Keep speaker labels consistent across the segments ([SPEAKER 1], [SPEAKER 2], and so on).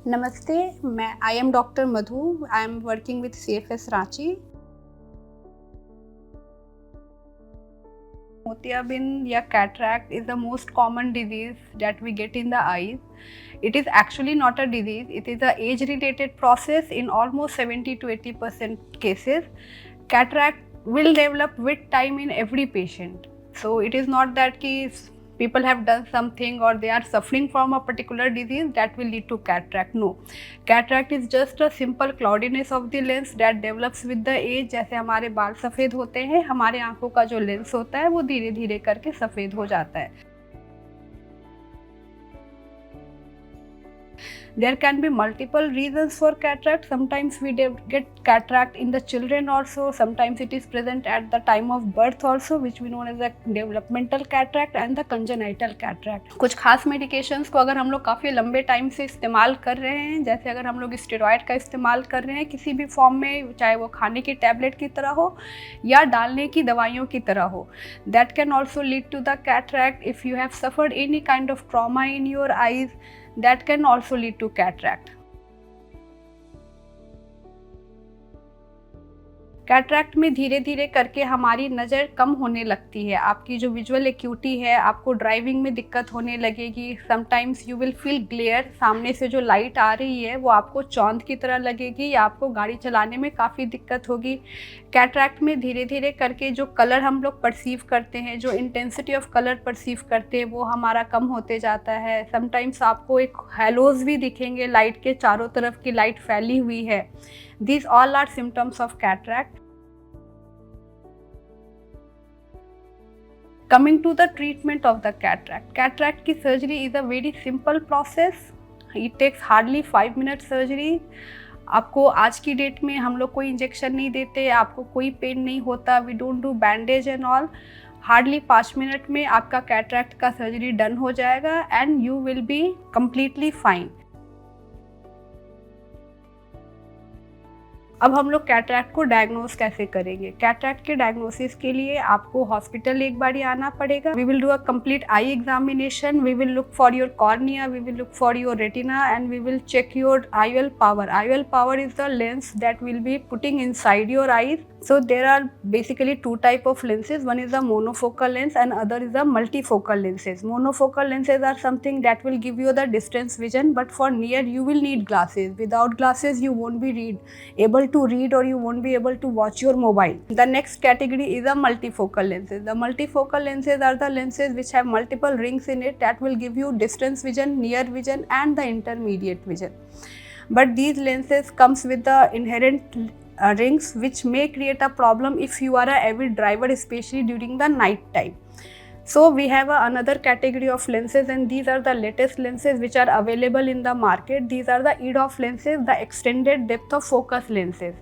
[SPEAKER 1] नमस्ते, मैं I am doctor Madhu. I am working with CFS Ranchi. मोतियाबिंद या cataract is the most common disease that we get in the eyes. It is actually not a disease, it is a age-related process in almost 70 to 80% cases. Cataract will develop with time in every patient. So it is not that people have done something or they are suffering from a particular disease that will lead to cataract. No, cataract is just a simple cloudiness of the lens that develops with the age. जैसे हमारे बाल सफ़ेद होते हैं, हमारे आंखों का जो लेंस होता है वो धीरे धीरे करके सफ़ेद हो जाता है। There can be multiple reasons for cataract. Sometimes we get cataract in the children also. Sometimes it is present at the time of birth also, which we know as the developmental cataract and the congenital cataract. कुछ खास medications को अगर हम लोग काफ़ी लंबे time से इस्तेमाल कर रहे हैं, जैसे अगर हम लोग स्टेरॉयड का इस्तेमाल कर रहे हैं किसी भी फॉर्म में, चाहे वो खाने की टैबलेट की तरह हो या डालने की दवाइयों की तरह हो, that can also lead to the cataract. If you have suffered any kind of trauma in your eyes, that can also lead to cataract. Cataract में धीरे धीरे करके हमारी नज़र कम होने लगती है। आपकी जो विजुअल एक्यूटी है, आपको ड्राइविंग में दिक्कत होने लगेगी। Sometimes you will feel glare, सामने से जो लाइट आ रही है वो आपको चौंध की तरह लगेगी या आपको गाड़ी चलाने में काफ़ी दिक्कत होगी। कैटरैक्ट में धीरे धीरे करके जो कलर हम लोग परसीव करते हैं, जो इंटेंसिटी ऑफ कलर परसीव करते हैं, वो हमारा कम होते जाता है। समटाइम्स आपको एक हैलोज भी दिखेंगे, लाइट के चारों तरफ की लाइट फैली हुई है। These all are symptoms of cataract. Coming to the treatment of the cataract. Cataract की surgery is a very simple process. It takes hardly 5 minutes surgery. आपको आज की डेट में हम लोग कोई इंजेक्शन नहीं देते, आपको कोई पेन नहीं होता, we don't do bandage and all. Hardly 5 minute में आपका कैटरैक्ट का सर्जरी डन हो जाएगा and you will be completely fine. अब हम लोग कैटरैक्ट को डायग्नोज कैसे करेंगे? कैटरैक्ट के डायग्नोसिस के लिए आपको हॉस्पिटल एक बार आना पड़ेगा। We will do a complete eye examination, we will look for your cornea, we will look for your retina and we will check your IOL power. IOL power is the lens that will be putting inside your eyes. So there are basically two type of lenses. One is the monofocal lens and other is the multifocal lenses. Monofocal lenses are something that will give you the distance vision, but for near you will need glasses. Without glasses you won't be able to read or you won't be able to watch your mobile. The next category is the multifocal lenses. The multifocal lenses are the lenses which have multiple rings in it that will give you distance vision, near vision and the intermediate vision. But these lenses comes with the inherent rings which may create a problem if you are a avid driver, especially during the night time. So we have another category of lenses and these are the latest lenses which are available in the market. These are the EDOF lenses, the extended depth of focus lenses.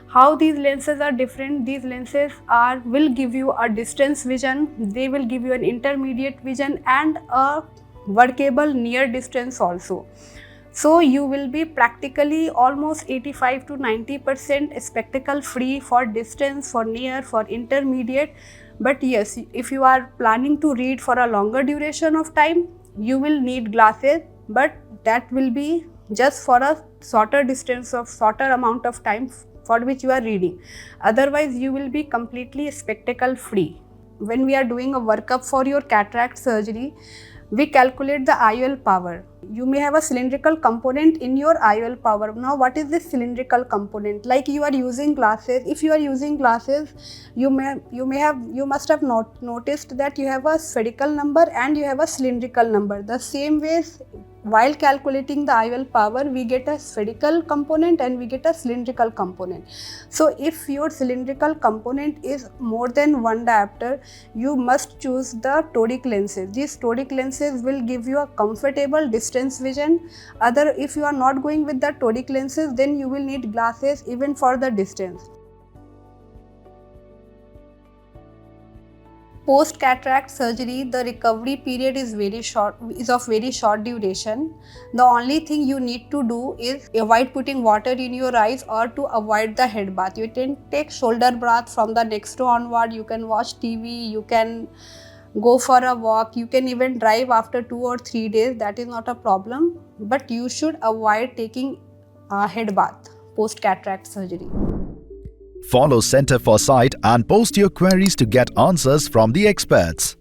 [SPEAKER 1] How these lenses are different? These lenses will give you a distance vision, they will give you an intermediate vision and a workable near distance also. So you will be practically almost 85 to 90% spectacle free for distance, for near, for intermediate. But yes, if you are planning to read for a longer duration of time, you will need glasses, but that will be just for a shorter distance of shorter amount of time for which you are reading. Otherwise, you will be completely spectacle free. When we are doing a workup for your cataract surgery, we calculate the IOL power. You may have a cylindrical component in your IOL power. Now what is this cylindrical component? Like you are using glasses. If you are using glasses, you must have noticed that you have a spherical number and you have a cylindrical number. The same way, while calculating the IOL power, we get a spherical component and we get a cylindrical component. So if your cylindrical component is more than 1 diopter, you must choose the toric lenses. These toric lenses will give you a comfortable distance vision. If you are not going with the toric lenses, then you will need glasses even for the distance. Post cataract surgery, the recovery period is of very short duration. The only thing you need to do is avoid putting water in your eyes or to avoid the head bath. You can take shoulder bath from the next day onward. You can watch TV, you can go for a walk. You can even drive after 2 or 3 days. That is not a problem. But you should avoid taking a head bath post cataract surgery.
[SPEAKER 2] Follow Center for Sight and post your queries to get answers from the experts.